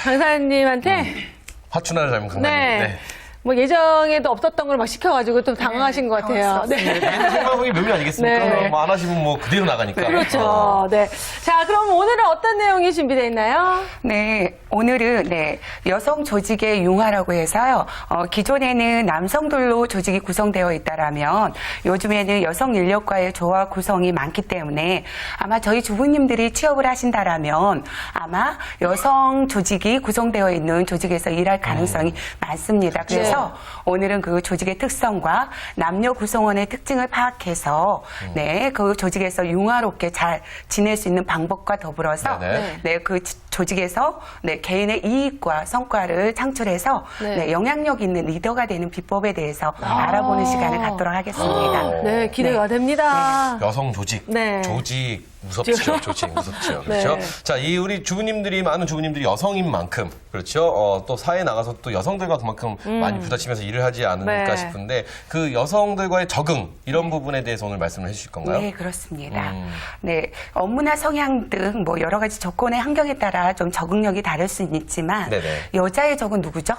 강사님한테 화춘하를 닮은 강사님. 네. 네. 뭐 예정에도 없었던 걸 막 시켜가지고 좀 당황하신 것 같아요. 네. 생방송이 묘미 아니겠습니까? 네. 뭐 안 하시면 뭐 그대로 나가니까. 그렇죠. 네. 자, 그럼 오늘은 어떤 내용이 준비되어 있나요? 네, 오늘은 여성 조직의 융화라고 해서요. 기존에는 남성들로 조직이 구성되어 있다라면 요즘에는 여성 인력과의 조화 구성이 많기 때문에 아마 저희 주부님들이 취업을 하신다라면 아마 여성 조직이 구성되어 있는 조직에서 일할 가능성이 많습니다. 그래서 오늘은 그 조직의 특성과 남녀 구성원의 특징을 파악해서 그 조직에서 융화롭게 잘 지낼 수 있는 방법과 더불어서 그 조직에서 개인의 이익과 성과를 창출해서 영향력 있는 리더가 되는 비법에 대해서 알아보는 시간을 갖도록 하겠습니다. 네, 기대가 됩니다. 여성 조직, 네. 조직 무섭죠. 조직 무섭죠. 그렇죠. 자, 이 우리 주부님들이 많은 주부님들이 여성인 만큼 그렇죠. 또 사회에 나가서 또 여성들과 그만큼 많이 부딪히면서 일을 하지 않을까 싶은데 그 여성들과의 적응 이런 부분에 대해서 오늘 말씀을 해주실 건가요? 네, 그렇습니다. 네, 업무나 성향 등 뭐 여러 가지 조건의 환경에 따라 좀 적응력이 다를 수는 있지만 여자의 적은 누구죠?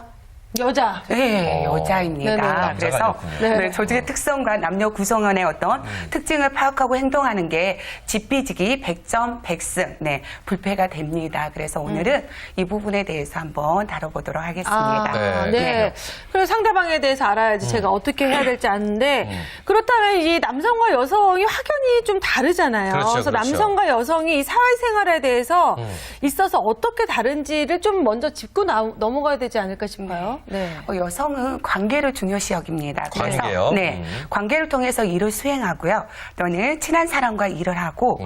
여자. 네, 여자입니다. 네네. 그래서 네. 조직의 특성과 남녀 구성원의 어떤 특징을 파악하고 행동하는 게 집비직이 100점 100승, 불패가 됩니다. 그래서 오늘은 이 부분에 대해서 한번 다뤄보도록 하겠습니다. 네. 그래서 상대방에 대해서 알아야지 제가 어떻게 해야 될지 아는데 그렇다면 이 남성과 여성이 확연히 좀 다르잖아요. 그래서 남성과 여성이 이 사회생활에 대해서 있어서 어떻게 다른지를 좀 먼저 짚고 넘어가야 되지 않을까 싶어요. 네. 여성은 관계를 중요시 여깁니다. 그래서 관계요? 관계를 통해서 일을 수행하고요. 또는 친한 사람과 일을 하고,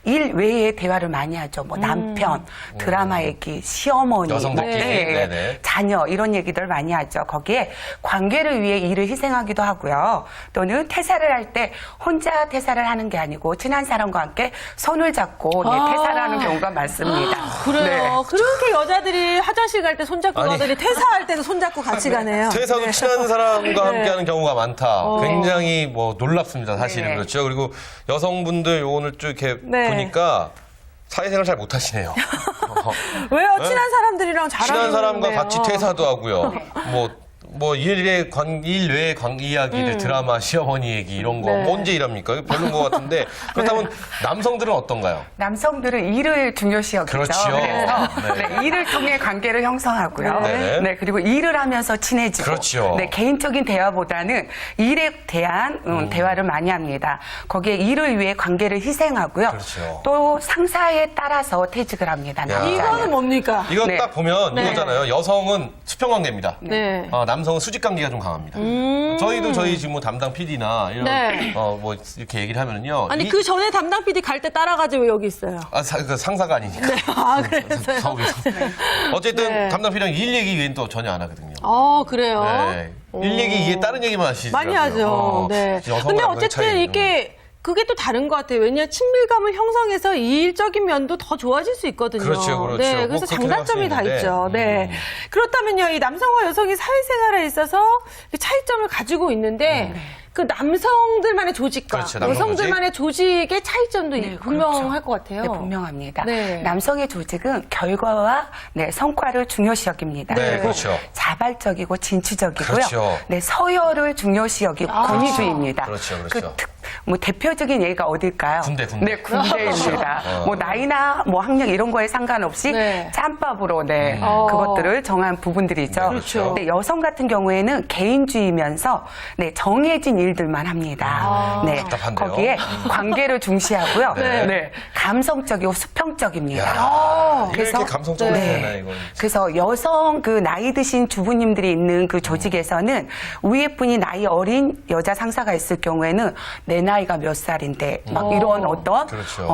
일 외에 대화를 많이 하죠. 뭐 남편, 드라마 얘기, 시어머니, 여성들끼리, 자녀 이런 얘기들 많이 하죠. 거기에 관계를 위해 일을 희생하기도 하고요. 또는 퇴사를 할 때 혼자 퇴사를 하는 게 아니고 친한 사람과 함께 손을 잡고 퇴사를 하는 경우가 많습니다. 그래요. 그렇게 여자들이 화장실 갈 때 손잡고 가더니 퇴사할 때도 손잡고 같이 가네요. 퇴사도 친한 사람과 함께하는 경우가 많다. 굉장히 뭐 놀랍습니다. 사실은 그렇죠. 그리고 여성분들 오늘 쭉 이렇게 보니까 사회생활 잘 못하시네요. 왜요? 친한 사람들이랑 잘하는 친한 사람과 같이 퇴사도 하고요. 일 외의 이야기들, 드라마, 시어머니 얘기 이런 거 언제 일합니까? 별로인 것 같은데 그렇다면 남성들은 어떤가요? 남성들은 일을 중요시 여기죠. 그렇죠. 그래서 일을 통해 관계를 형성하고요. 그리고 일을 하면서 친해지고 그렇죠. 개인적인 대화보다는 일에 대한 대화를 많이 합니다. 거기에 일을 위해 관계를 희생하고요. 또 상사에 따라서 퇴직을 합니다. 이거는 뭡니까? 이거 딱 보면 이거잖아요. 여성은 수평관계입니다. 남성은 수직관계가 좀 강합니다. 저희도 저희 지금 뭐 담당 PD나 이런 뭐 이렇게 얘기를 하면은요. 아니 그 전에 담당 PD 갈 때 따라가지 왜 여기 있어요? 그 상사가 아니니까. 그래서요? 어쨌든 담당 PD랑 일 얘기 이외엔 또 전혀 안 하거든요. 그래요? 일 얘기 이외에 다른 얘기만 하시더라고요. 많이 하죠. 근데 어쨌든 이게 그게 또 다른 것 같아요. 왜냐하면 친밀감을 형성해서 이일적인 면도 더 좋아질 수 있거든요. 그렇죠. 그래서 뭐 장단점이 다 있죠. 그렇다면요, 이 남성과 여성이 사회생활에 있어서 차이점을 가지고 있는데 그 남성들만의 조직과 여성들만의 조직의 차이점도 분명할 것 같아요. 네, 분명합니다. 남성의 조직은 결과와 성과를 중요시 여깁니다. 그리고 자발적이고 진취적이고요. 서열을 중요시 여기고 권위주의입니다. 뭐 대표적인 예가 어딜까요? 군대. 네, 군대입니다. 뭐 나이나 뭐 학력 이런 거에 상관없이 짬밥으로 그것들을 정한 부분들이죠. 근데 여성 같은 경우에는 개인주의면서 정해진 일들만 합니다. 거기에 관계를 중시하고요. 감성적이고 수평적입니다. 그래서 감성적으로 되나 이거. 그래서 여성 그 나이 드신 주부님들이 있는 그 조직에서는 위에 분이 나이 어린 여자 상사가 있을 경우에는 내 나이가 몇 살인데 막 이런 어떤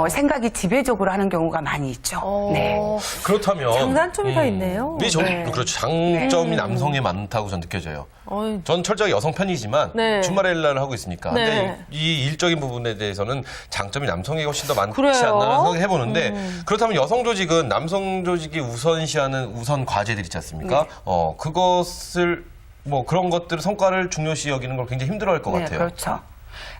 생각이 지배적으로 하는 경우가 많이 있죠. 그렇다면 장단점이 더 있네요. 그렇죠. 장점이 남성에 많다고 저는 느껴져요. 전 철저히 여성 편이지만 주말에 일을 하고 있으니까 근데 이 일적인 부분에 대해서는 장점이 남성에게 훨씬 더 많지 않나 생각해 보는데 그렇다면 여성 조직은 남성 조직이 우선시하는 우선 과제들 있지 않습니까? 그것을 뭐 그런 것들을 성과를 중요시 여기는 걸 굉장히 힘들어할 것 같아요. 그렇죠.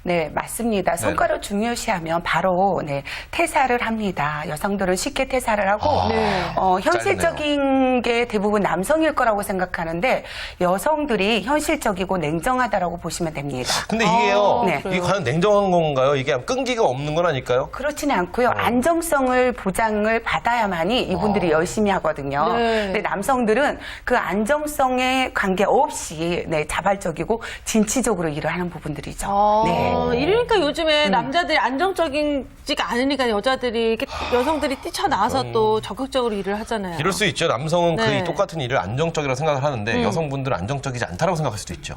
네, 맞습니다. 성과를 중요시하면 바로 네, 퇴사를 합니다. 여성들은 쉽게 퇴사를 하고 현실적인 게 대부분 남성일 거라고 생각하는데 여성들이 현실적이고 냉정하다라고 보시면 됩니다. 근데 이게요, 네. 이게 과연 냉정한 건가요? 이게 끈기가 없는 건 아닐까요? 그렇지는 않고요. 안정성을 보장을 받아야만이 이분들이 열심히 하거든요. 네. 근데 남성들은 그 안정성에 관계없이 네, 자발적이고 진취적으로 일을 하는 부분들이죠. 네. 이러니까 요즘에 남자들이 안정적이지가 않으니까 여자들이 이렇게 여성들이 뛰쳐나와서 또 적극적으로 일을 하잖아요. 이럴 수 있죠. 남성은 네. 그 똑같은 일을 안정적이라고 생각을 하는데 여성분들은 안정적이지 않다고 생각할 수도 있죠.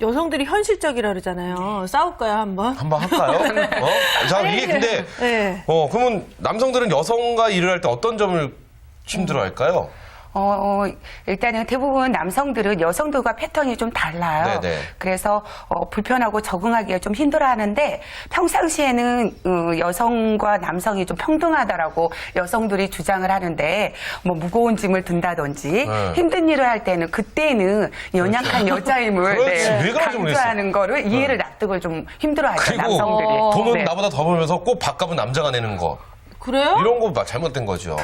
여성들이 현실적이라 그러잖아요. 싸울까요, 한번? 한번 할까요? 자, 이게 근데 네. 그러면 남성들은 여성과 일을 할 때 어떤 점을 힘들어할까요? 일단은 대부분 남성들은 여성들과 패턴이 좀 달라요. 네네. 그래서 불편하고 적응하기가 좀 힘들어하는데 평상시에는 여성과 남성이 좀 평등하다라고 여성들이 주장을 하는데 뭐 무거운 짐을 든다든지 힘든 일을 할 때는 그때는 연약한 여자임을 그렇지. 왜 그런지 강조하는 거를 이해를 납득을 좀 힘들어하죠. 그리고 남성들이. 돈은 네. 나보다 더 벌면서 꼭 밥값은 남자가 내는 거. 그래요? 이런 거 잘못된 거죠.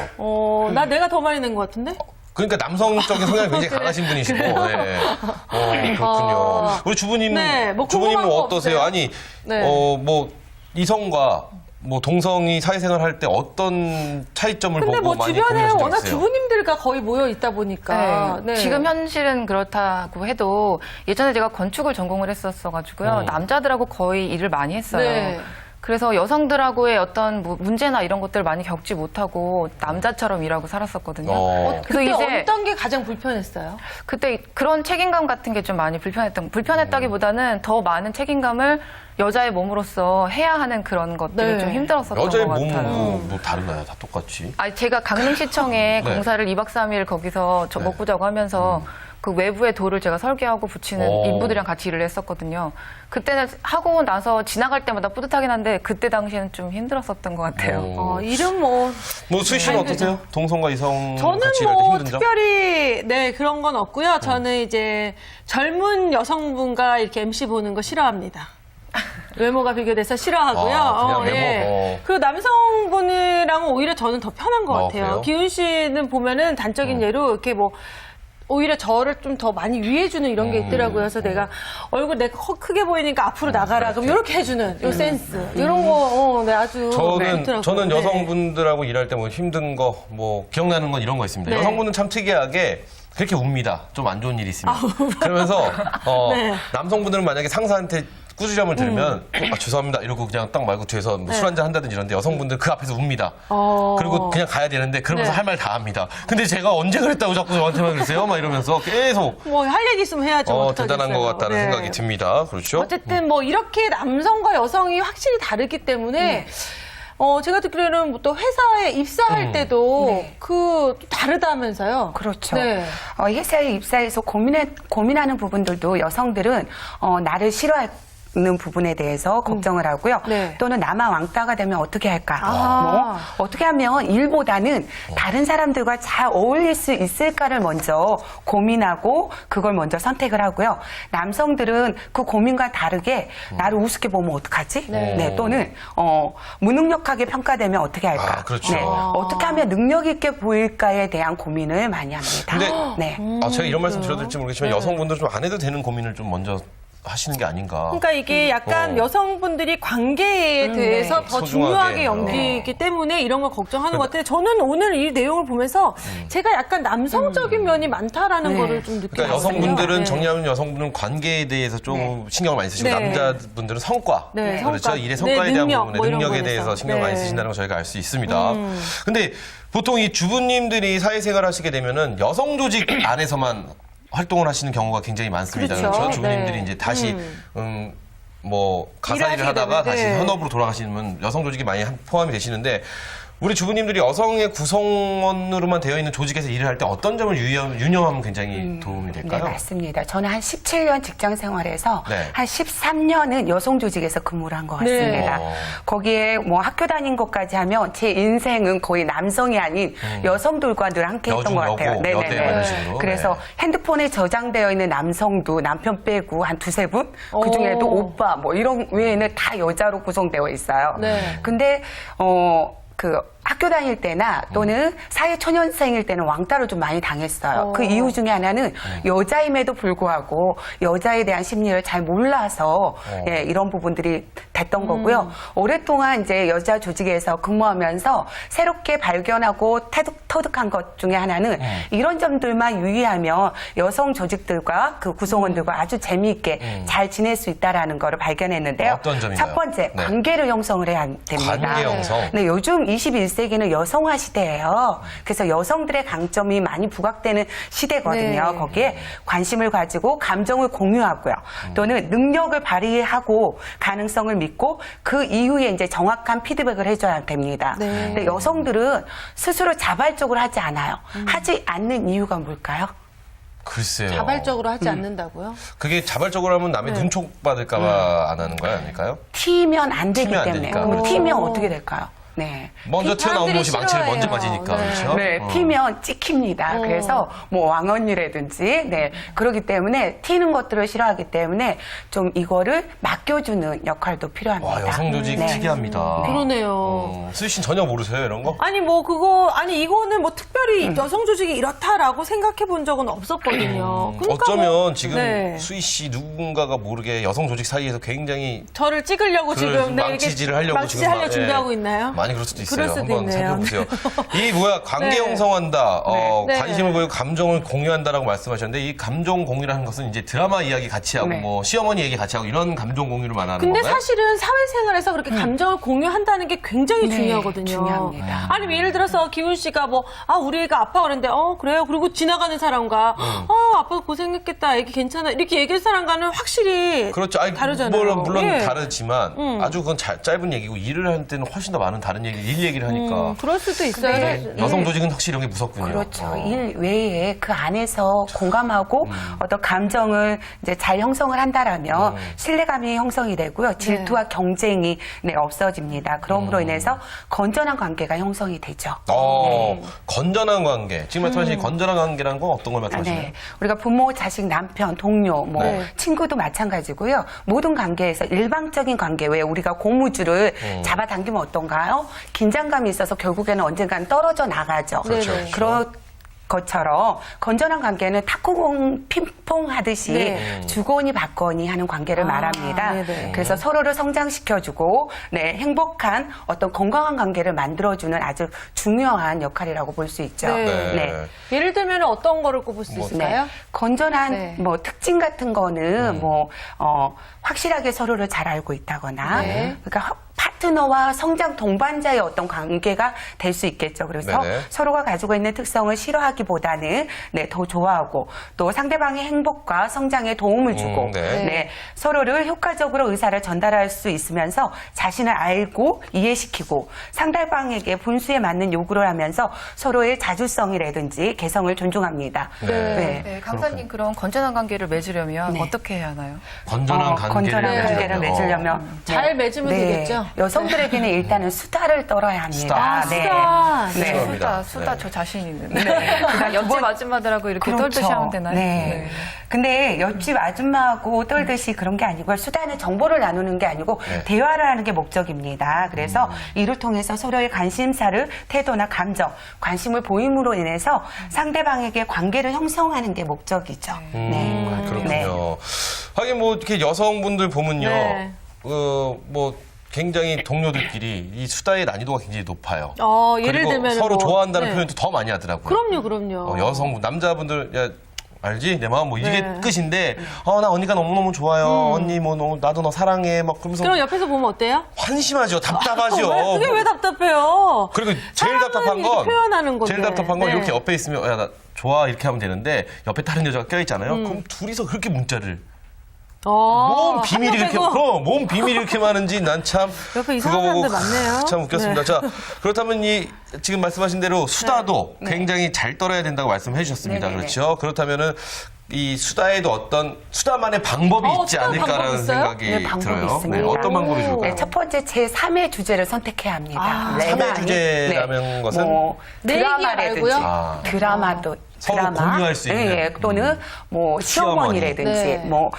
나 내가 더 많이 낸 것 같은데? 그러니까 남성적인 성향이 굉장히 강하신 분이시고. 네. 그렇군요. 우리 주부님, 네, 뭐 주부님은 궁금한 거 어떠세요? 없어요? 아니, 네. 뭐 이성과 뭐 동성이 사회생활 할 때 어떤 차이점을 근데 보고 뭐 많이 주변에 고민하신 적 워낙 있어요? 주부님들과 거의 모여 있다 보니까. 네. 지금 현실은 그렇다고 해도 예전에 제가 건축을 전공을 했었어가지고요. 남자들하고 거의 일을 많이 했어요. 네. 그래서 여성들하고의 어떤 뭐 문제나 이런 것들을 많이 겪지 못하고 남자처럼 일하고 살았었거든요. 그때 어떤 게 가장 불편했어요? 그때 그런 책임감 같은 게 좀 많이 불편했다기보다는 더 많은 책임감을 여자의 몸으로서 해야 하는 그런 것들이 네. 좀 힘들었었던 여자의 것 같아요. 몸은 뭐 다르나요? 다 똑같이? 아니, 제가 강릉시청에 네. 공사를 2박 3일 거기서 먹고 자고 하면서 그 외부의 돌을 제가 설계하고 붙이는 인부들이랑 같이 일을 했었거든요. 그때는 하고 나서 지나갈 때마다 뿌듯하긴 한데 그때 당시에는 좀 힘들었었던 것 같아요. 일은 뭐. 수희 씨는 어떠세요? 동성과 이성 저는 같이 일할 때 뭐 힘든 점? 특별히 네 그런 건 없고요. 저는 이제 젊은 여성분과 이렇게 MC 보는 거 싫어합니다. 외모가 비교돼서 싫어하고요. 그냥 외모. 그리고 남성분이랑은 오히려 저는 더 편한 것 같아요. 그래요? 기훈 씨는 보면은 단적인 예로 이렇게 뭐 오히려 저를 좀 더 많이 위해주는 이런 게 있더라고요. 그래서 내가 얼굴 내가 크게 보이니까 앞으로 나가라. 그럼 이렇게 해주는 요 센스. 이런 거, 네, 아주. 좋더라고요. 저는 네. 여성분들하고 일할 때 뭐 힘든 거, 뭐 기억나는 건 이런 거 있습니다. 네. 여성분은 참 특이하게 그렇게 웁니다. 좀 안 좋은 일이 있으면. 그러면서 네. 남성분들은 만약에 상사한테 꾸지람을 들으면 죄송합니다 이러고 그냥 딱 말고 뒤에서 뭐 술 한잔 한다든지 이러는데 여성분들 그 앞에서 웁니다. 그리고 그냥 가야 되는데 그러면서 네. 할 말 다 합니다. 근데 제가 언제 그랬다고 자꾸 저한테만 그러세요? 막 이러면서 계속 뭐 할 얘기 있으면 해야죠. 대단한 것 어떡하겠어요. 같다는 네. 생각이 듭니다. 그렇죠? 어쨌든 뭐 이렇게 남성과 여성이 확실히 다르기 때문에 제가 듣기로는 또 회사에 입사할 때도 그 다르다면서요. 그렇죠. 네. 회사에 입사해서 고민하는 부분들도 여성들은 나를 싫어할 는 부분에 대해서 걱정을 하고요. 네. 또는 나만 왕따가 되면 어떻게 할까? 뭐 어떻게 하면 일보다는 다른 사람들과 잘 어울릴 수 있을까를 먼저 고민하고 그걸 먼저 선택을 하고요. 남성들은 그 고민과 다르게 나를 우습게 보면 어떡하지? 네. 또는 무능력하게 평가되면 어떻게 할까? 그렇죠. 네. 어떻게 하면 능력 있게 보일까에 대한 고민을 많이 합니다. 근데 네. 제가 이런 말씀 드려도 될지 모르겠지만 여성분들은 좀 안 해도 되는 고민을 좀 먼저 하시는 게 아닌가. 그러니까 이게 약간 여성분들이 관계에 대해서 더 소중하게. 중요하게 여기기 때문에 이런 걸 걱정하는 것 같아요. 저는 오늘 이 내용을 보면서 제가 약간 남성적인 면이 많다라는 거를 좀 느꼈어요. 그러니까 여성분들은 네. 정리하면 여성분은 관계에 대해서 좀 신경을 많이 쓰시고 네. 남자분들은 성과, 네, 그렇죠? 성과. 일의 성과에 네, 대한 능력, 부분에 뭐 이런 능력에 거에 대해서 대해서. 신경을 많이 네. 쓰신다는 걸 저희가 알 수 있습니다. 근데 보통 이 주부님들이 사회생활 하시게 되면은 여성 조직 안에서만 활동을 하시는 경우가 굉장히 많습니다. 그렇죠. 그렇죠? 주부님들이 네. 이제 다시 뭐 가사 일을 일하시게 하다가 되면, 다시 네. 현업으로 돌아가시는 여성 조직이 많이 포함이 되시는데 우리 주부님들이 여성의 구성원으로만 되어 있는 조직에서 일을 할 때 어떤 점을 유념하면 굉장히 도움이 될까요? 네, 맞습니다. 저는 한 17년 직장 생활에서 네. 한 13년은 여성 조직에서 근무를 한 것 같습니다. 네. 거기에 뭐 학교 다닌 것까지 하면 제 인생은 거의 남성이 아닌 여성들과 늘 함께 했던 것 같아요. 여고, 여대 이런 식으로. 그래서 네. 핸드폰에 저장되어 있는 남성도 남편 빼고 한 두세 분? 그 중에도 오빠 뭐 이런 외에는 다 여자로 구성되어 있어요. 네. 근데 학교 다닐 때나 또는 사회초년생일 때는 왕따를 좀 많이 당했어요. 그 이유 중에 하나는 여자임에도 불구하고 여자에 대한 심리를 잘 몰라서 예, 이런 부분들이 됐던 거고요. 오랫동안 이제 여자 조직에서 근무하면서 새롭게 발견하고 터득한 것 중에 하나는 이런 점들만 유의하면 여성 조직들과 그 구성원들과 아주 재미있게 잘 지낼 수 있다라는 거를 발견했는데요. 어떤 점인가요? 첫 번째, 네. 관계를 형성을 해야 됩니다. 관계 형성? 네, 요즘 21세기는 여성화 시대예요. 그래서 여성들의 강점이 많이 부각되는 시대거든요. 네. 거기에 관심을 가지고 감정을 공유하고요. 또는 능력을 발휘하고 가능성을 믿고 그 이후에 이제 정확한 피드백을 해줘야 됩니다. 네. 근데 여성들은 스스로 자발적으로 하지 않아요. 하지 않는 이유가 뭘까요? 글쎄요. 자발적으로 하지 않는다고요? 그게 자발적으로 하면 남의 눈촉 받을까봐 안 하는 거야, 아닐까요? 튀면 안 되기 튀면 안 때문에. 되니까. 그럼 그렇죠. 튀면 어떻게 될까요? 네. 먼저 튀어나온 것이 망치를 싫어해요. 먼저 맞으니까. 네. 그렇죠? 네, 튀면 찍힙니다. 그래서 뭐 왕언니라든지, 네, 그렇기 때문에 튀는 것들을 싫어하기 때문에 좀 이거를 맡겨주는 역할도 필요합니다. 와, 여성 조직 네. 특이합니다. 그러네요. 수희 씨는 전혀 모르세요, 이런 거? 아니 이거는 뭐 특별히 여성 조직이 이렇다라고 생각해 본 적은 없었거든요. 그러니까 어쩌면 지금 네. 수희 씨 누군가가 모르게 여성 조직 사이에서 굉장히 저를 찍으려고 지금 네, 망치질을 하려고 망치질하려 지금 준비하고 있나요? 많이 그럴 수도 있어요. 그럴 수도 한번 있네요. 살펴보세요. 이 뭐야 관계 네. 형성한다, 네. 관심을 보이고 감정을 공유한다라고 말씀하셨는데 이 감정 공유라는 것은 이제 드라마 이야기 같이 하고 네. 뭐 시어머니 얘기 같이 하고 이런 감정 공유를 말하는 근데 건가요? 사실은 사회생활에서 그렇게 감정을 공유한다는 게 굉장히 네, 중요하거든요. 중요합니다. 아니면 예를 들어서 기훈 씨가 우리 애가 아파 그러는데 그래요. 그리고 지나가는 사람과 아빠 고생했겠다. 애기 괜찮아. 이렇게 얘기할 사람과는 확실히 그렇죠. 아니, 다르잖아요. 물론 예. 다르지만 아주 그건 짧은 얘기고 일을 할 때는 훨씬 더 많은 다른 일 얘기를 하니까 그럴 수도 있어요. 네. 여성 조직은 확실히 이런 게 무섭군요. 그렇죠. 일 외에 그 안에서 공감하고 어떤 감정을 이제 잘 형성을 한다라면 신뢰감이 형성이 되고요. 질투와 경쟁이 없어집니다. 그럼으로 인해서 건전한 관계가 형성이 되죠. 건전한 관계. 지금 말씀하신 건전한 관계라는 건 어떤 걸 말씀하시나요? 네. 우리가 부모, 자식, 남편, 동료, 친구도 마찬가지고요. 모든 관계에서 일방적인 관계, 왜 우리가 고무줄을 잡아당기면 어떤가요? 긴장감이 있어서 결국에는 언젠간 떨어져 나가죠. 그렇죠. 네네. 그런 것처럼 건전한 관계는 탁구공 핑퐁 하듯이 주거니 받거니 하는 관계를 말합니다. 네네. 그래서 서로를 성장시켜주고 행복한 어떤 건강한 관계를 만들어주는 아주 중요한 역할이라고 볼 수 있죠. 네. 예를 들면 어떤 거를 꼽을 수 있을까요? 건전한 네. 특징 같은 거는 확실하게 서로를 잘 알고 있다거나 네. 그러니까 파트너와 성장 동반자의 어떤 관계가 될 수 있겠죠. 그래서 네네. 서로가 가지고 있는 특성을 싫어하기보다는 더 좋아하고 또 상대방의 행복과 성장에 도움을 주고 네. 서로를 효과적으로 의사를 전달할 수 있으면서 자신을 알고 이해시키고 상대방에게 분수에 맞는 요구를 하면서 서로의 자주성이라든지 개성을 존중합니다. 네. 강사님 그런 건전한 관계를 맺으려면 네. 어떻게 해야 하나요? 건전한 관계를 맺으려면 잘 맺으면 되겠죠? 여성들에게는 일단은 수다를 떨어야 합니다. 수다. 수다 네. 저 자신 있는데. 옆집 아줌마들하고 이렇게 떨듯이 하면 되나요? 네. 근데 옆집 아줌마하고 떨듯이 그런 게 아니고요. 수다는 정보를 나누는 게 아니고 대화를 하는 게 목적입니다. 그래서 이를 통해서 서로의 관심사를 태도나 감정, 관심을 보임으로 인해서 상대방에게 관계를 형성하는 게 목적이죠. 그렇군요. 네. 하긴 이렇게 여성분들 보면요. 네. 굉장히 동료들끼리 이 수다의 난이도가 굉장히 높아요. 예를 그리고 들면 서로 좋아한다는 표현도 더 많이 하더라고요. 그럼요. 여성분, 남자분들, 야, 알지? 내 마음 이게 네. 끝인데, 나 언니가 너무너무 좋아요. 언니 나도 너 사랑해. 그러면서. 그럼 옆에서 보면 어때요? 한심하죠. 답답하죠. 그게 왜 답답해요? 그리고 제일 사랑은 답답한 건, 이렇게 표현하는 건데. 제일 답답한 건 네. 이렇게 옆에 있으면, 야, 나 좋아. 이렇게 하면 되는데, 옆에 다른 여자가 껴있잖아요. 그럼 둘이서 그렇게 문자를. 몸 비밀이 이렇게 몸 비밀이 이렇게 많은지 난 참 옆에 그거 이상한 보고 사람들 많네요. 참 웃겼습니다. 네. 자, 그렇다면 지금 말씀하신 대로 수다도 굉장히 잘 떨어야 된다고 말씀해 주셨습니다. 네네네. 그렇죠? 그렇다면은 이 수다에도 어떤 수다만의 방법이 있지 수다 방법 않을까라는 있어요? 생각이 네, 방법이 들어요. 있습니다. 어떤 방법이 네, 좋을까요? 첫 번째 제3의 주제를 선택해야 합니다. 내가 3의 아닌, 주제라는 것은? 내 얘기 드라마라든지 말고요? 드라마도 서로 드라마, 공유할 수 있는. 예, 또는 뭐 시어머니라든지 네. 뭐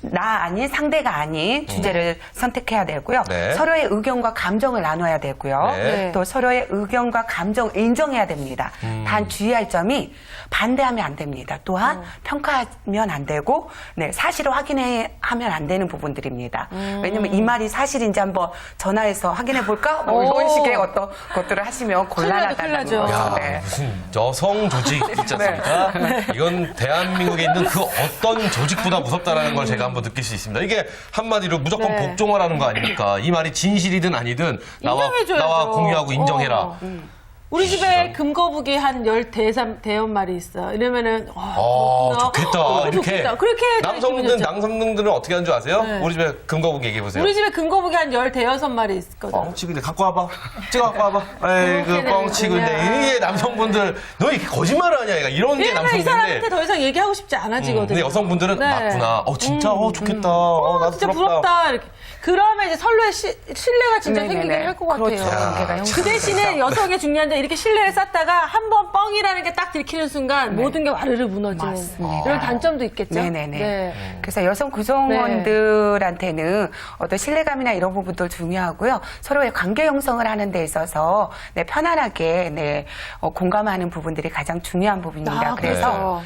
나 아닌 상대가 아닌 주제를 선택해야 되고요. 네. 서로의 의견과 감정을 나눠야 되고요. 네. 또 서로의 의견과 감정을 인정해야 됩니다. 단 주의할 점이 반대하면 안 됩니다. 또한 평가하면 안 되고 사실을 확인하면 안 되는 부분들입니다. 왜냐면 이 말이 사실인지 한번 전화해서 확인해 볼까? 뭐 이런 식의 어떤 것들을 하시면 곤란하다는 큰일 나죠. 거죠. 야, 네. 무슨 여성 조직 있지 않습니까? 이건 대한민국에 있는 그 어떤 조직보다 무섭다라는 걸 제가 한번 느낄 수 있습니다. 이게 한마디로 무조건 네. 복종하라는 거 아닙니까? 이 말이 진실이든 아니든 인정해줘야죠. 나와 공유하고 인정해라. 우리 집에 금거북이 한 10대연 말이 있어. 이러면은, 좋겠다. 이렇게. 좋겠다. 그렇게 남성분들은 어떻게 하는 줄 아세요? 네. 우리 집에 금거북이 얘기해보세요. 우리 집에 금거북이 한 15마리 있거든. 뻥치고 있는데 갖고 와봐. 찍어 갖고 와봐. 에이, 그 그렇게 뻥치고 있는데. 되는구나. 이게 남성분들, 너 이렇게 거짓말을 하냐. 얘가 이런 게 왜냐면 이 사람한테 남성분인데. 더 이상 얘기하고 싶지 않아지거든. 근데 여성분들은 네. 맞구나. 진짜, 좋겠다. 나도 진짜 부럽다. 이렇게. 그러면 이제 서로의 신뢰가 진짜 네네네. 생기긴 할 것 같아요. 그렇죠. 관계가 그 형성돼서. 대신에 여성의 중요한데 이렇게 신뢰를 쌓다가 한 번 뻥이라는 게 딱 들키는 순간 모든 게 와르르 무너지는 맞습니다. 이런 단점도 있겠죠. 네네네. 네. 그래서 여성 구성원들한테는 어떤 신뢰감이나 이런 부분도 중요하고요. 서로의 관계 형성을 하는 데 있어서 편안하게 공감하는 부분들이 가장 중요한 부분입니다. 그래서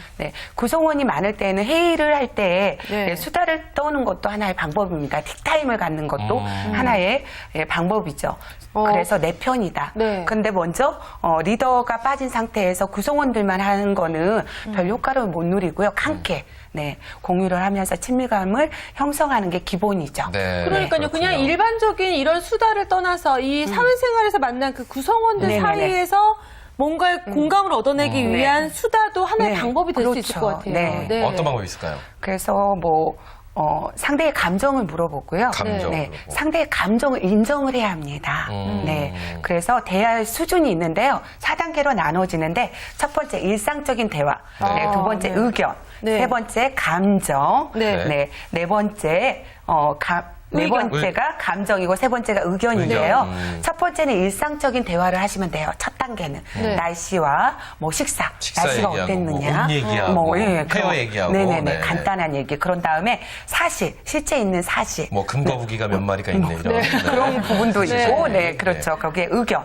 구성원이 많을 때는 회의를 할 때 수다를 떠는 것도 하나의 방법입니다. 틱타임을 갖는 것도 하나의 방법이죠. 그래서 내 편이다. 네. 근데 먼저 리더가 빠진 상태에서 구성원들만 하는 거는 별 효과를 못 누리고요. 함께 공유를 하면서 친밀감을 형성하는 게 기본이죠. 네. 그러니까요. 그냥 일반적인 이런 수다를 떠나서 이 사회생활에서 만난 그 구성원들 네네네. 사이에서 뭔가의 공감을 얻어내기 위한 수다도 하나의 네. 방법이 될 수 있을 그렇죠. 것 같아요. 네. 어떤 방법이 있을까요? 그래서 상대의 감정을 물어보고요. 감정을 물어보고. 상대의 감정을 인정을 해야 합니다. 그래서 대화의 수준이 있는데요. 4단계로 나눠지는데 첫 번째 일상적인 대화, 두 번째 의견, 세 번째 감정, 네 번째 네 번째가 감정이고 세 번째가 의견인데요. 첫 번째는 일상적인 대화를 하시면 돼요. 첫 단계는 날씨와 식사 날씨가 얘기하고, 어땠느냐, 옷 얘기하고, 헤어 그런, 얘기하고, 네네네 간단한 얘기. 그런 다음에 사실 실제 있는 사실. 금거북이가 몇 마리가 있네 이런. 그런 부분도 있고, 네. 그렇죠. 거기에 의견,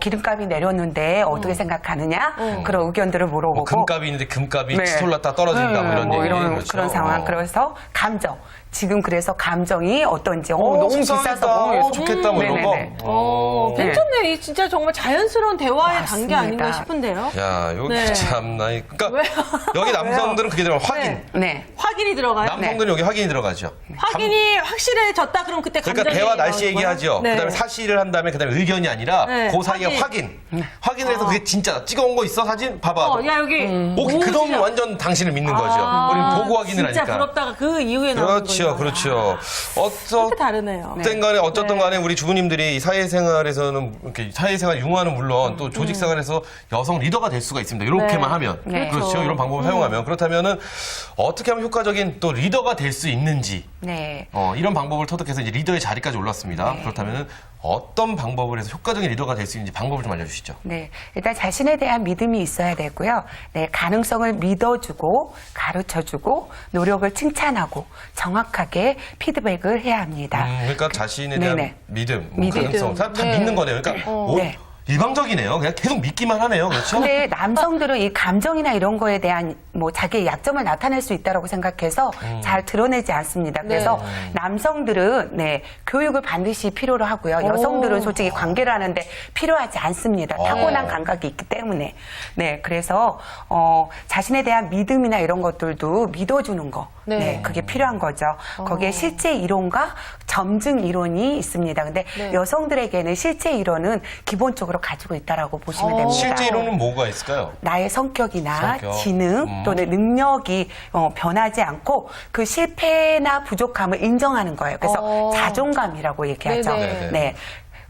기름값이 내렸는데 어떻게 생각하느냐, 그런 의견들을 물어보고. 금값이 있는데 금값이 치솟았다 떨어진다 뭐 이런 얘기. 그렇죠. 그런 상황. 그래서 감정. 지금 그래서 감정이 어떤지, 너무 속상하다. 비싸서 좋겠다 뭐 이런 네네네. 거. 괜찮네. 이 진짜 정말 자연스러운 대화의 단계 맞습니다. 아닌가 싶은데요. 야, 여기 네. 참나. 그러니까 여기 남성들은 그게 들어가 확인. 네. 확인이 들어가요. 남성들은 여기 확인이 들어가죠. 확인이 확실해졌다 그럼 그때 그러니까 감정이 대화 날씨 나오는 거예요? 얘기하죠. 네. 그다음에 사실을 한 다음에 그다음에 의견이 아니라 그 사이에 확인을 해서 그게 진짜 찍어온 거 있어 사진 봐봐. 야 여기 오케이 그럼 완전 당신을 믿는 거죠. 우리는 보고 확인을 진짜 하니까. 부럽다가 그 이후에 나오는 거예요. 그렇죠. 그렇게 다르네요. 어쨌든 간에 우리 주부님들이 사회생활에서는 이렇게 사회생활 융화는 물론 또 조직생활에서 여성 리더가 될 수가 있습니다. 이렇게만 하면. 그렇죠. 이런 방법을 사용하면. 그렇다면은 어떻게 하면 효과적인 또 리더가 될 수 있는지. 이런 방법을 터득해서 이제 리더의 자리까지 올랐습니다. 그렇다면은 어떤 방법을 해서 효과적인 리더가 될 수 있는지 방법을 좀 알려주시죠. 네, 일단 자신에 대한 믿음이 있어야 되고요. 가능성을 믿어주고 가르쳐주고 노력을 칭찬하고 정확하게 피드백을 해야 합니다. 그러니까 자신에 대한 믿음, 가능성 다 네. 믿는 거네요. 그러니까 일방적이네요. 그냥 계속 믿기만 하네요. 그렇죠? 근데 남성들은 이 감정이나 이런 거에 대한 자기의 약점을 나타낼 수 있다고 생각해서 잘 드러내지 않습니다. 그래서 남성들은 교육을 반드시 필요로 하고요. 여성들은 솔직히 관계를 하는데 필요하지 않습니다. 타고난 감각이 있기 때문에. 그래서 자신에 대한 믿음이나 이런 것들도 믿어주는 거. 네. 네, 그게 필요한 거죠. 거기에 실제 이론과 점증 이론이 있습니다. 근데 네. 여성들에게는 실제 이론은 기본적으로 가지고 있다라고 보시면 됩니다. 실제 이론은 뭐가 있을까요? 나의 성격이나 성격. 지능 또는 능력이 변하지 않고 그 실패나 부족함을 인정하는 거예요. 그래서 자존감이라고 얘기하죠. 네네. 네.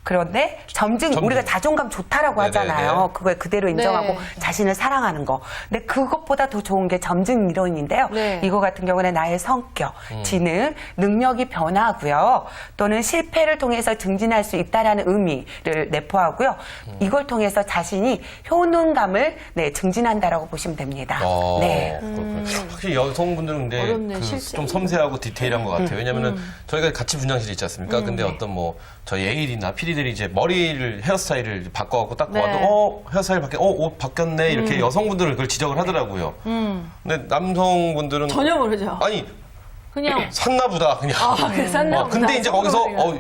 그런데 점증, 우리가 자존감 좋다라고 네네네. 하잖아요. 그걸 그대로 인정하고 네. 자신을 사랑하는 거. 근데 그것보다 더 좋은 게 점증 이론인데요. 네. 이거 같은 경우는 나의 성격, 지능, 능력이 변하고요. 또는 실패를 통해서 증진할 수 있다라는 의미를 내포하고요. 이걸 통해서 자신이 효능감을 증진한다라고 보시면 됩니다. 네. 그렇군요. 확실히 여성분들은 근데 어렵네, 그 실제. 좀 섬세하고 디테일한 것 같아요. 왜냐면은 저희가 같이 분장실에 있지 않습니까? 근데 어떤 뭐 저희 에일이나 피디들이 이제 머리를 헤어스타일을 바꿔갖고 딱 네. 봐도 헤어스타일 옷 바뀌었네 이렇게 여성분들은 그걸 지적을 하더라고요. 근데 남성분들은 전혀 모르죠. 아니 그냥 샀나보다 그냥. 그래, 샀나 보다. 근데 이제 거기서 속으로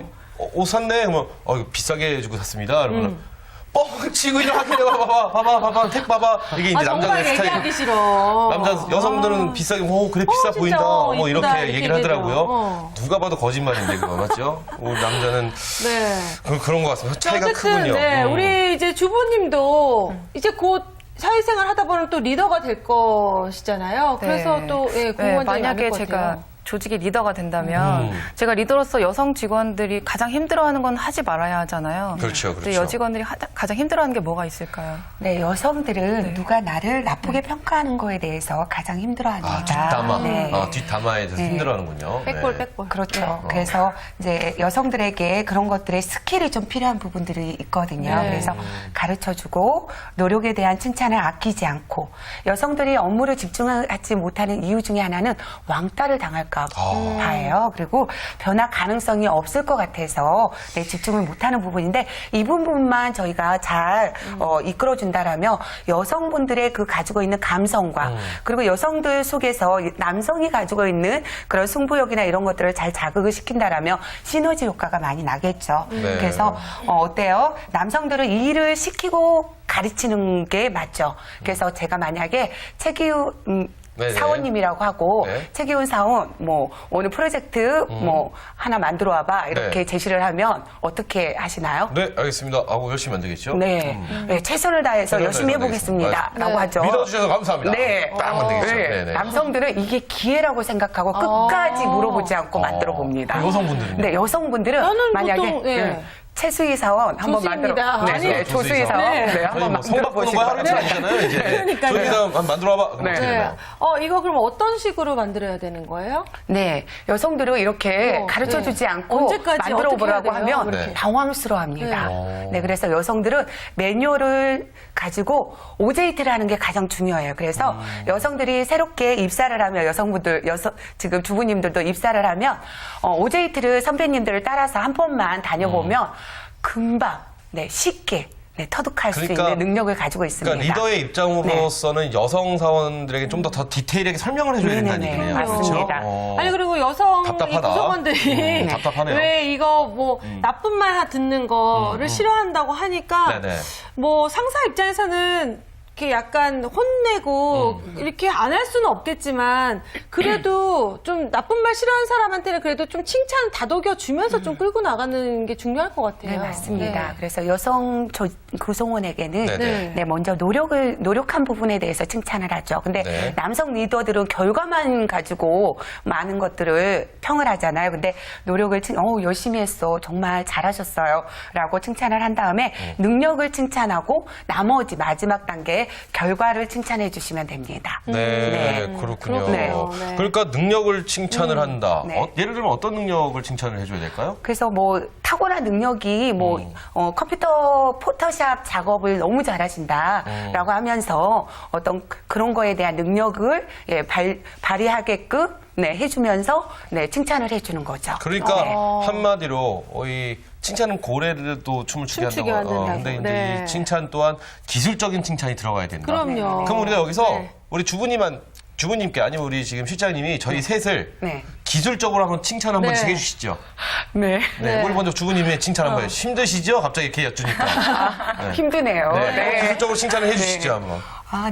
옷 샀네 그러면 이거 비싸게 주고 샀습니다. 그러면 뻥 치고 이렇게 봐봐 택 봐봐 이게 이제 남자 정말 스타일. 얘기하기 싫어. 여성분들은 비싸게 그래 비싸 진짜, 보인다 뭐 이쁘다, 이렇게 얘기를 얘기해요. 하더라고요. 누가 봐도 거짓말인데 그거 맞죠? 우리 남자는 네. 그런 것 같습니다. 차이가 어쨌든, 크군요. 네, 우리 이제 주부님도 이제 곧 사회생활 하다 보면 또 리더가 될 것이잖아요. 그래서 네. 또 네, 궁금한 점이 만약에 많을 것 제가 같아요. 조직의 리더가 된다면 제가 리더로서 여성 직원들이 가장 힘들어하는 건 하지 말아야 하잖아요. 그렇죠, 근데 그렇죠. 여직원들이 가장 힘들어하는 게 뭐가 있을까요? 네, 여성들은 누가 나를 나쁘게 평가하는 거에 대해서 가장 힘들어합니다. 뒷담화. 네. 뒷담화에 대해서 힘들어하는군요. 백볼, 네. 백볼. 그렇죠. 그래서 이제 여성들에게 그런 것들의 스킬이 좀 필요한 부분들이 있거든요. 네. 그래서 가르쳐주고 노력에 대한 칭찬을 아끼지 않고 여성들이 업무를 집중하지 못하는 이유 중에 하나는 왕따를 당할까 봐요. 그리고 변화 가능성이 없을 것 같아서 집중을 못하는 부분인데 이 부분만 저희가 잘 이끌어준다라면 여성분들의 그 가지고 있는 감성과 그리고 여성들 속에서 남성이 가지고 있는 그런 승부욕이나 이런 것들을 잘 자극을 시킨다라면 시너지 효과가 많이 나겠죠. 네. 그래서 어때요? 남성들은 이 일을 시키고 가르치는 게 맞죠. 그래서 제가 만약에 최기훈 네네. 사원님이라고 하고 네. 최기훈 사원 뭐 오늘 프로젝트 뭐 하나 만들어 와봐 이렇게 네. 제시를 하면 어떻게 하시나요? 네, 알겠습니다. 하고 열심히 만들겠죠? 네. 네, 최선을 다해서 최선을 열심히 다해서 해보겠습니다. 만들겠습니다. 라고 하죠. 믿어주셔서 감사합니다. 네. 딱 만들겠죠. 네. 네, 네. 남성들은 이게 기회라고 생각하고 끝까지 물어보지 않고 만들어 봅니다. 여성분들은요? 네, 여성분들은 저는 만약에 보통, 네. 네, 최수희 사원 한번 조수입니다. 만들어. 아니, 네, 조수희 사원. 네. 네, 저희 한번 뭐 만들어 성박 보는 보시기 거 하루 바랍니다. 차이잖아요, 이제. 그러니까요. 저기서 한번 만들어봐. 그럼 네. 어떻게 네. 되나요? 이거 그럼 어떤 식으로 만들어야 되는 거예요? 네, 여성들은 이렇게 가르쳐 네. 주지 않고 언제까지 만들어 어떻게 보라고 해야 돼요? 하면 네. 당황스러워합니다. 네. 네, 그래서 여성들은 매뉴얼을 가지고 OJT를 하는 게 가장 중요해요. 그래서 여성들이 새롭게 입사를 하면 지금 주부님들도 입사를 하면 OJT를 선배님들을 따라서 한 번만 다녀보면 금방 쉽게 터득할 수 있는 능력을 가지고 있습니다. 그러니까 리더의 입장으로서는 여성 사원들에게 좀 더 디테일하게 설명을 해줘야 된다는 네네네. 얘기네요. 맞습니다. 그렇죠? 아니 그리고 여성 이 답답하다. 구성원들이 답답하네요. 왜 이거 뭐 나쁜 말 듣는 거를 싫어한다고 하니까 네네. 뭐 상사 입장에서는 이렇게 약간 혼내고 이렇게 안 할 수는 없겠지만 그래도 좀 나쁜 말 싫어하는 사람한테는 그래도 좀 칭찬 다독여 주면서 좀 끌고 나가는 게 중요할 것 같아요. 네, 맞습니다. 네. 그래서 여성 구성원에게는 네네. 먼저 노력한 부분에 대해서 칭찬을 하죠. 근데 네. 남성 리더들은 결과만 가지고 많은 것들을 평을 하잖아요. 근데 노력을 열심히 했어. 정말 잘하셨어요. 라고 칭찬을 한 다음에 능력을 칭찬하고 나머지 마지막 단계에 결과를 칭찬해 주시면 됩니다. 네, 그렇군요. 그렇군요. 네. 그러니까 능력을 칭찬을 한다. 네. 예를 들면 어떤 능력을 칭찬을 해줘야 될까요? 그래서 탁월한 능력이 컴퓨터 포토샵 작업을 너무 잘하신다라고 하면서 어떤 그런 거에 대한 능력을 발휘하게끔 해주면서 칭찬을 해주는 거죠. 그러니까 한마디로 이 칭찬은 고래도 춤을 추게 춤추게 한다고. 만든다고. 근데 이제 네. 이 칭찬 또한 기술적인 칭찬이 들어가야 된다. 그럼요. 그럼 우리가 여기서 네. 우리 주부님께 아니면 우리 지금 실장님이 저희 셋을 네. 기술적으로 한번 칭찬 한 번씩 네. 해주시죠. 네. 네. 우리 먼저 주부님의 칭찬 한번 힘드시죠? 갑자기 이렇게 여쭈니까. 네. 힘드네요. 네. 기술적으로 칭찬을 해주시죠, 한번.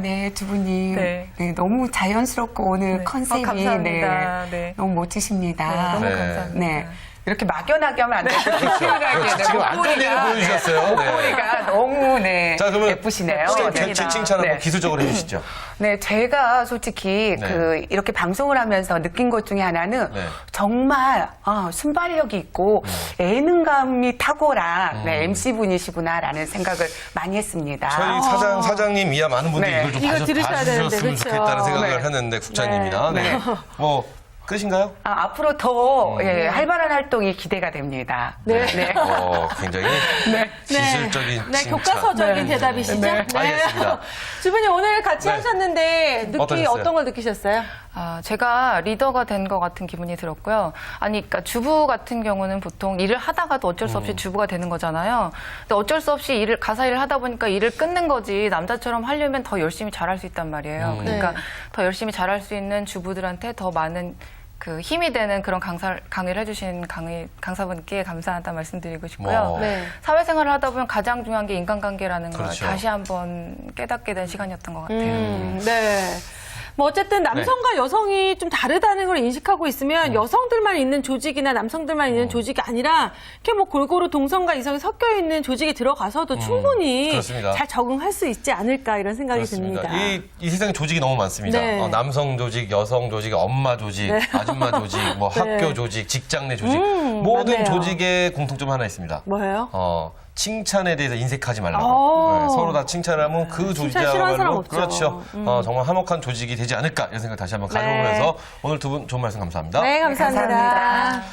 네, 두 분이 네. 네, 너무 자연스럽고 오늘 네. 컨셉이 감사합니다. 네. 너무 멋지십니다. 네, 너무 네. 감사합니다. 네. 이렇게 막연하게 하면 안 되고 그렇죠. 지금 안전대를 보여주셨어요. 네. 목소리가 너무 자, 그러면 예쁘시네요. 제 칭찬 한번 네. 기술적으로 해주시죠. 네, 제가 솔직히 네. 이렇게 방송을 하면서 느낀 것 중에 하나는 네. 정말 순발력이 있고 예능감이 탁월한 MC분이시구나라는 생각을 많이 했습니다. 저희 사장님 이하 많은 분들이 네. 이걸 좀 이거 들으셔야 되는데, 봐주셨으면 그렇죠. 좋겠다는 생각을 네. 했는데 국장님이나 네. 뭐 끝인가요? 앞으로 더 활발한 활동이 기대가 됩니다. 네. 굉장히 기술적인 네, 칭찬. 교과서적인 대답이시죠? 네. 알겠습니다. 주변이 오늘 같이 네. 하셨는데 어떠셨어요? 어떤 걸 느끼셨어요? 제가 리더가 된 것 같은 기분이 들었고요. 그러니까 주부 같은 경우는 보통 일을 하다가도 어쩔 수 없이 주부가 되는 거잖아요. 근데 어쩔 수 없이 가사 일을 하다 보니까 일을 끊는 거지 남자처럼 하려면 더 열심히 잘할 수 있단 말이에요. 그러니까 네. 더 열심히 잘할 수 있는 주부들한테 더 많은 힘이 되는 그런 강의를 해주신 강사분께 감사하다 말씀드리고 싶고요. 네. 사회생활을 하다 보면 가장 중요한 게 인간관계라는 걸 그렇죠. 다시 한번 깨닫게 된 시간이었던 것 같아요. 네. 뭐 어쨌든 남성과 여성이 좀 다르다는 걸 인식하고 있으면 여성들만 있는 조직이나 남성들만 있는 조직이 아니라 이렇게 뭐 골고루 동성과 이성이 섞여 있는 조직에 들어가서도 충분히 그렇습니다. 잘 적응할 수 있지 않을까 이런 생각이 그렇습니다. 듭니다. 이 세상에 조직이 너무 많습니다. 네. 남성 조직, 여성 조직, 엄마 조직, 아줌마 조직, 뭐 학교 조직, 직장 내 조직 모든 맞네요. 조직의 공통점 하나 있습니다. 뭐예요? 칭찬에 대해서 인색하지 말라고. 오. 네, 서로 다 칭찬하면 그 칭찬 싫어하는 사람 조직이야말로 없죠. 그렇죠. 정말 화목한 조직이 되지 않을까 이런 생각 다시 한번 가져보면서 오늘 두 분 좋은 말씀 감사합니다. 네, 감사합니다. 감사합니다.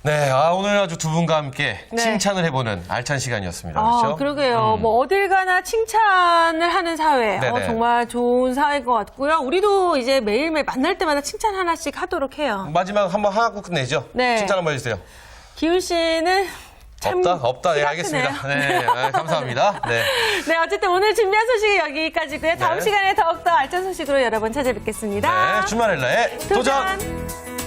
네, 오늘 아주 두 분과 함께 칭찬을 해보는 알찬 시간이었습니다. 그렇죠? 그러게요. 뭐 어딜 가나 칭찬을 하는 사회. 네네. 정말 좋은 사회인 것 같고요. 우리도 이제 매일매일 만날 때마다 칭찬 하나씩 하도록 해요. 마지막 한번 하고 끝내죠. 네. 칭찬 한번 해주세요. 기훈 씨는 참 없다. 네, 키가 알겠습니다. 크네요. 네, 감사합니다. 네. 네, 어쨌든 오늘 준비한 소식이 여기까지고요. 다음 네. 시간에 더욱더 알찬 소식으로 여러분 찾아뵙겠습니다. 네, 주말엘라의 도전! 도전!